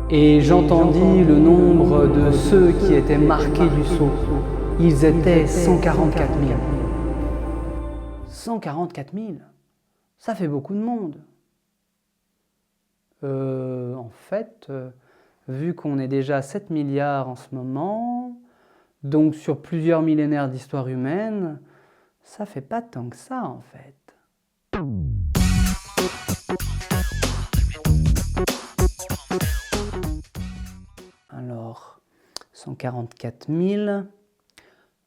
Et j'entendis le nombre de ceux qui étaient marqués du sceau. Ils étaient 144 000. 144 000, ça fait beaucoup de monde. En fait, vu qu'on est déjà à 7 milliards en ce moment, donc sur plusieurs millénaires d'histoire humaine, ça fait pas tant que ça en fait. Alors, 144 000,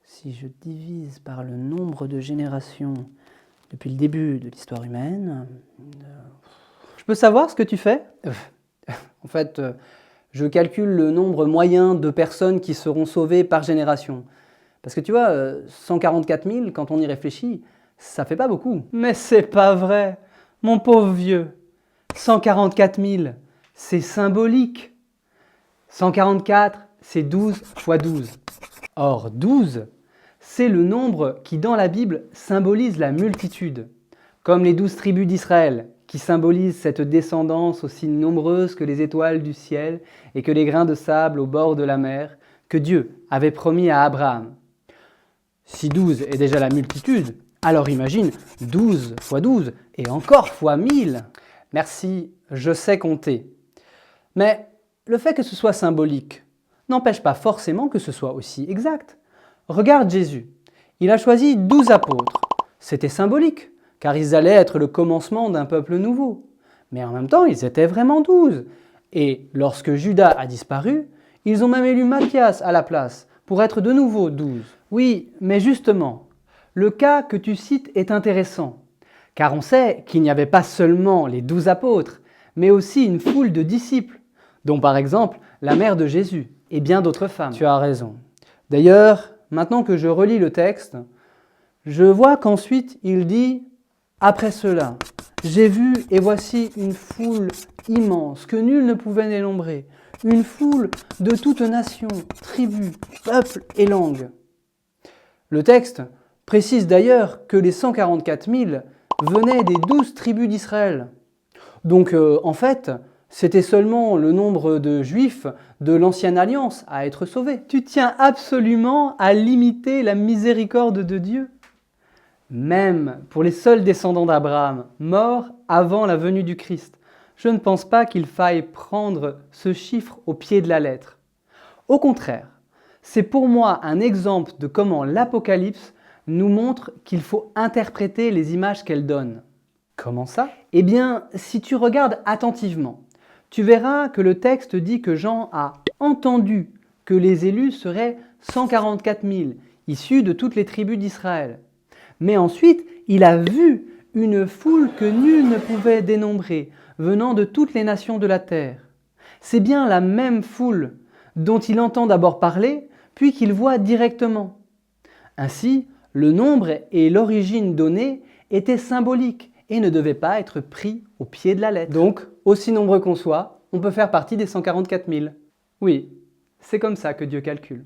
si je divise par le nombre de générations depuis le début de l'histoire humaine, je peux savoir ce que tu fais? En fait, je calcule le nombre moyen de personnes qui seront sauvées par génération. Parce que tu vois, 144 000, quand on y réfléchit, ça fait pas beaucoup. Mais c'est pas vrai, mon pauvre vieux. 144 000, c'est symbolique. 144, c'est 12 fois 12. Or, 12, c'est le nombre qui, dans la Bible, symbolise la multitude. Comme les 12 tribus d'Israël, qui symbolisent cette descendance aussi nombreuse que les étoiles du ciel et que les grains de sable au bord de la mer, que Dieu avait promis à Abraham. Si 12 est déjà la multitude, alors imagine 12 fois 12 et encore fois 1000. Merci, je sais compter. Mais le fait que ce soit symbolique n'empêche pas forcément que ce soit aussi exact. Regarde Jésus, il a choisi 12 apôtres. C'était symbolique, car ils allaient être le commencement d'un peuple nouveau. Mais en même temps, ils étaient vraiment 12. Et lorsque Judas a disparu, ils ont même élu Matthias à la place, pour être de nouveau 12. Oui, mais justement, le cas que tu cites est intéressant, car on sait qu'il n'y avait pas seulement les 12 apôtres, mais aussi une foule de disciples, dont par exemple la mère de Jésus et bien d'autres femmes. Tu as raison. D'ailleurs, maintenant que je relis le texte, je vois qu'ensuite il dit « Après cela, j'ai vu et voici une foule immense que nul ne pouvait dénombrer, une foule de toutes nations, tribus, peuples et langues. » Le texte précise d'ailleurs que les 144 000 venaient des 12 tribus d'Israël. Donc en fait, c'était seulement le nombre de Juifs de l'Ancienne Alliance à être sauvés. Tu tiens absolument à limiter la miséricorde de Dieu. Même pour les seuls descendants d'Abraham, morts avant la venue du Christ, je ne pense pas qu'il faille prendre ce chiffre au pied de la lettre. Au contraire, c'est pour moi un exemple de comment l'Apocalypse nous montre qu'il faut interpréter les images qu'elle donne. Comment ça? Eh bien, si tu regardes attentivement, tu verras que le texte dit que Jean a entendu que les élus seraient 144 000, issus de toutes les tribus d'Israël. Mais ensuite, il a vu une foule que nul ne pouvait dénombrer, venant de toutes les nations de la terre. C'est bien la même foule dont il entend d'abord parler, puis qu'il voit directement. Ainsi, le nombre et l'origine donnée étaient symboliques et ne devaient pas être pris au pied de la lettre. Donc, aussi nombreux qu'on soit, on peut faire partie des 144 000. Oui, c'est comme ça que Dieu calcule.